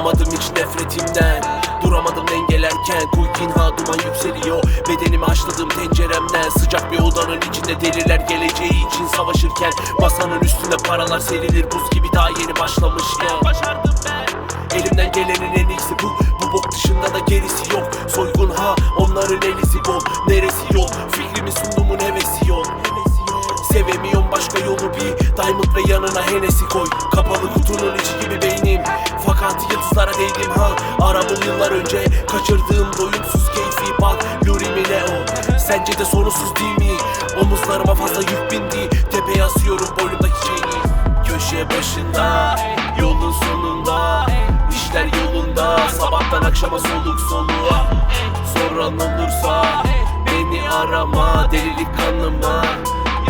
Kurtulamadım hiç nefretimden, duramadım dengelerken. Kuykinha duman yükseliyor, bedenimi haşladım tenceremden. Sıcak bir odanın içinde deliler geleceği için savaşırken, masanın üstünde paralar serilir buz gibi daha yeni başlamışken. Başardım ben, elimden gelenin en iyisi bu. Bu bok dışında da gerisi yok. Soygun ha, onların elisi bol. Neresi yol, fikrimi sundumun hevesi yok. Sevemiyorum başka yolu, bir diamond ve yanına Hennessy koy. Kapalı kutunun içi gibi beynim, fakat yıldızlara değdim ha. Arabul yıllar önce kaçırdığım doyumsuz keyfi, bak Lurimine o. Sence de sonsuz değil mi? Omuzlarıma fazla yük bindi, tepeye asıyorum boynumdaki şeyi. Köşe başında, yolun sonunda, işler yolunda, sabahtan akşama soluk soluğa. Soran olursa beni arama, delilik kanıma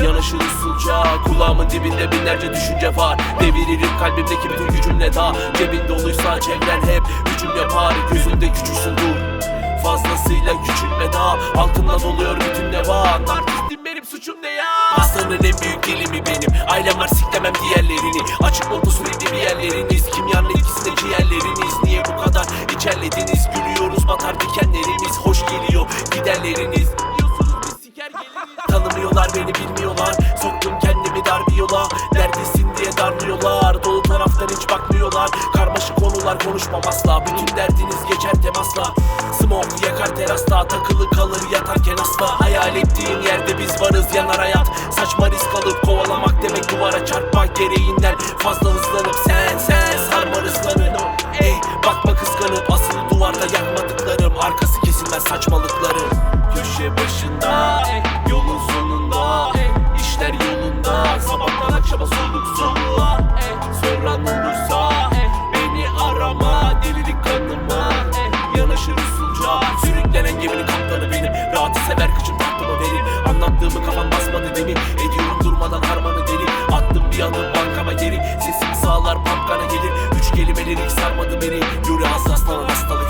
yanaşır usulca. Kulağımın dibinde binlerce düşünce var, deviririm kalbimdeki bütün gücümle. Daha cebin doluysa çevren hep hücum yapar. Gözümde küçüksün dur, fazlasıyla küçülme daha. Altımda doluyor bütün neva, nartistim benim suçum ne ya? Aslanın en büyük dilimi benim, ailem var siklemem diğerlerini. Açık oldu sürekli bir yerleriniz, kimyanın etkisinde ciğerleriniz. Niye bu kadar içerlediniz, gülüyoruz batar dikenlerimiz. Hoş geliyor giderleriniz, tanımıyorlar beni bilmiyorlar. Soktum kendimi dar bir yola, neredesin diye darlıyorlar. Dolu taraftan hiç bakmıyorlar, karmaşık konular konuşmam asla. Bütün derdiniz geçer temasla, smoke yakar terasta. Takılı kalır yatarken asla, hayal ettiğin yerde biz varız yanar hayat. Saçma risk alıp kovalamak demek duvara çarpmak gereğinden fazla hızlanıp sen sarma hızlanın. Ey bakma kıskanıp, asılı duvarda yakmadıklarım, arkası kesilmez saçmalıkların. Köşe başında, yolun sonunda, işler yolunda, sabahtan akşama soluk soluğa. Soran olursa beni arama, delilik kanıma yanaşır usulca. Sürüklenen geminin kaptanı benim, rahatı sever kıçım tahtımı verir. Anlattığımı kafan basmadı demin, ediyorum durmadan harmanı deli. Attım bir adım bankama geri, sesim sağlar pankana gelir. Üç kelimelik sarmadı beni, yürü az aslanın hastalığı.